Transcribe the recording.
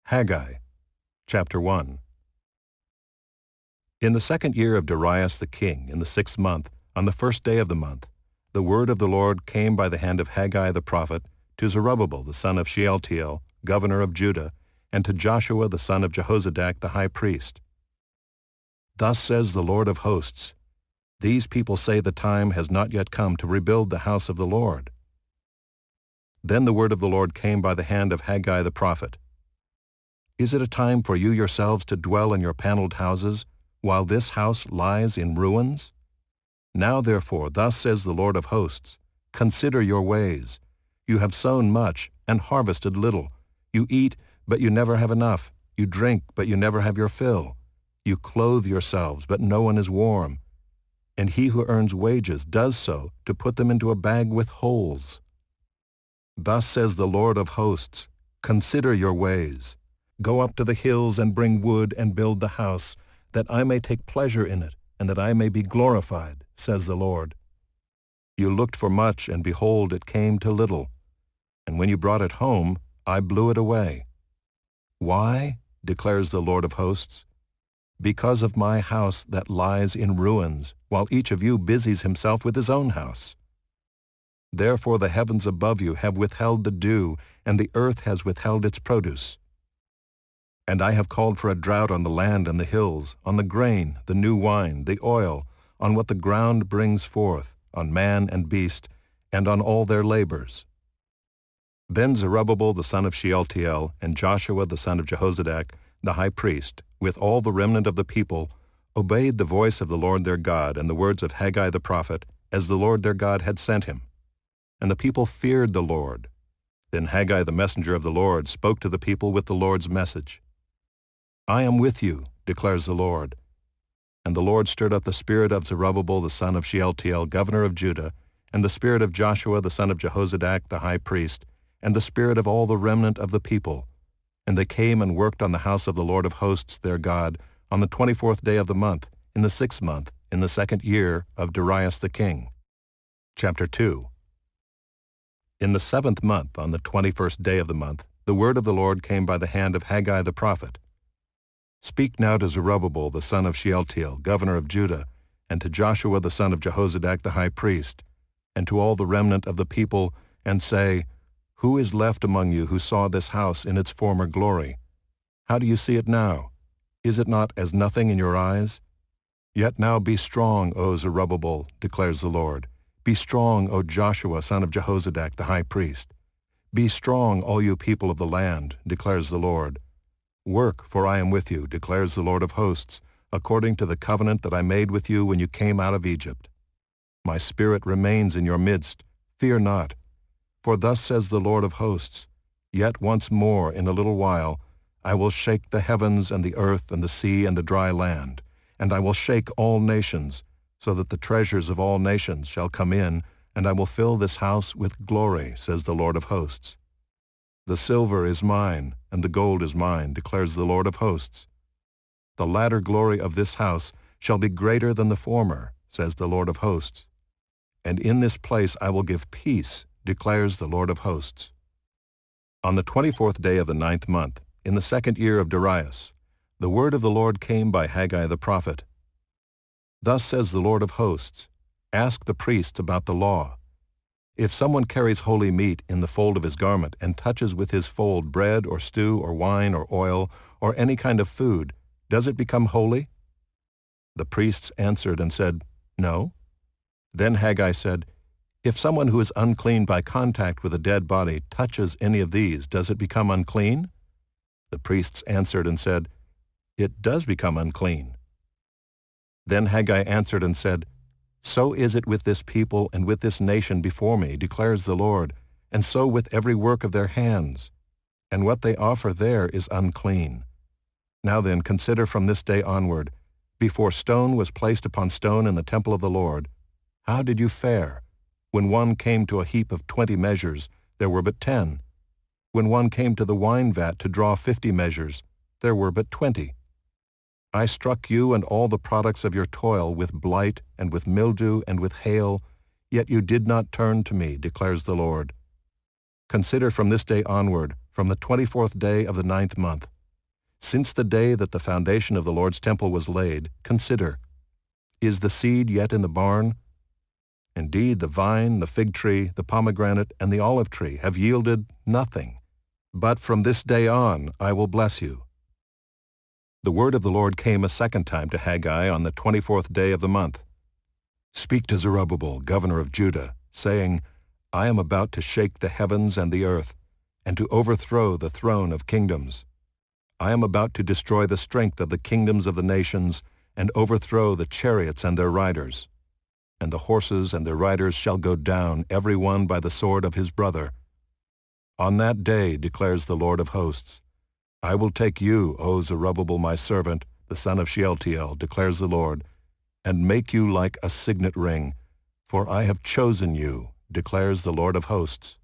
Haggai, chapter 1. In the 2nd year of Darius the king, in the 6th month, on the 1st day of the month, the word of the Lord came by the hand of Haggai the prophet to Zerubbabel the son of Shealtiel, governor of Judah, and to Joshua the son of Jehozadak the high priest. Thus says the Lord of hosts, these people say the time has not yet come to rebuild the house of the Lord. Then the word of the Lord came by the hand of Haggai the prophet. Is it a time for you yourselves to dwell in your paneled houses, while this house lies in ruins? Now therefore, thus says the Lord of hosts, consider your ways. You have sown much and harvested little. You eat, but you never have enough. You drink, but you never have your fill. You clothe yourselves, but no one is warm. And he who earns wages does so to put them into a bag with holes. Thus says the Lord of hosts, consider your ways. Go up to the hills and bring wood and build the house, that I may take pleasure in it, and that I may be glorified, says the Lord. You looked for much, and behold, it came to little. And when you brought it home, I blew it away. Why, declares the Lord of hosts? Because of my house that lies in ruins, while each of you busies himself with his own house. Therefore the heavens above you have withheld the dew, and the earth has withheld its produce. And I have called for a drought on the land and the hills, on the grain, the new wine, the oil, on what the ground brings forth, on man and beast, and on all their labors. Then Zerubbabel the son of Shealtiel, and Joshua the son of Jehozadak, the high priest, with all the remnant of the people, obeyed the voice of the Lord their God and the words of Haggai the prophet, as the Lord their God had sent him. And the people feared the Lord. Then Haggai the messenger of the Lord spoke to the people with the Lord's message. I am with you, declares the Lord. And the Lord stirred up the spirit of Zerubbabel the son of Shealtiel, governor of Judah, and the spirit of Joshua the son of Jehozadak the high priest, and the spirit of all the remnant of the people. And they came and worked on the house of the Lord of hosts their God on the 24th day of the month, in the 6th month, in the 2nd year of Darius the king. Chapter 2. In the 7th month, on the 21st day of the month, the word of the Lord came by the hand of Haggai the prophet. Speak now to Zerubbabel the son of Shealtiel, governor of Judah, and to Joshua the son of Jehozadak the high priest, and to all the remnant of the people, and say, who is left among you who saw this house in its former glory? How do you see it now? Is it not as nothing in your eyes? Yet now be strong, O Zerubbabel, declares the Lord. Be strong, O Joshua son of Jehozadak the high priest. Be strong, all you people of the land, declares the Lord. Work, for I am with you, declares the Lord of hosts, according to the covenant that I made with you when you came out of Egypt. My spirit remains in your midst. Fear not. For thus says the Lord of hosts, yet once more in a little while I will shake the heavens and the earth and the sea and the dry land, and I will shake all nations, so that the treasures of all nations shall come in, and I will fill this house with glory, says the Lord of hosts. The silver is mine, and the gold is mine, declares the Lord of hosts. The latter glory of this house shall be greater than the former, says the Lord of hosts. And in this place I will give peace, declares the Lord of hosts. On the 24th day of the 9th month, in the 2nd year of Darius, the word of the Lord came by Haggai the prophet. Thus says the Lord of hosts, ask the priests about the law. If someone carries holy meat in the fold of his garment and touches with his fold bread or stew or wine or oil or any kind of food, does it become holy? The priests answered and said, no. Then Haggai said, if someone who is unclean by contact with a dead body touches any of these, does it become unclean? The priests answered and said, it does become unclean. Then Haggai answered and said, so is it with this people and with this nation before me, declares the Lord, and so with every work of their hands. And what they offer there is unclean. Now then, consider from this day onward, before stone was placed upon stone in the temple of the Lord, how did you fare? When one came to a heap of 20 measures, there were but 10. When one came to the wine vat to draw 50 measures, there were but 20. I struck you and all the products of your toil with blight and with mildew and with hail, yet you did not turn to me, declares the Lord. Consider from this day onward, from the 24th day of the 9th month, Since the day that the foundation of the Lord's temple was laid, consider, is the seed yet in the barn? Indeed, the vine, the fig tree, the pomegranate, and the olive tree have yielded nothing. But from this day on I will bless you. The word of the Lord came a second time to Haggai on the 24th day of the month. Speak to Zerubbabel, governor of Judah, saying, I am about to shake the heavens and the earth, and to overthrow the throne of kingdoms. I am about to destroy the strength of the kingdoms of the nations, and overthrow the chariots and their riders. And the horses and their riders shall go down, every one by the sword of his brother. On that day, declares the Lord of hosts, I will take you, O Zerubbabel my servant, the son of Shealtiel, declares the Lord, and make you like a signet ring, for I have chosen you, declares the Lord of hosts.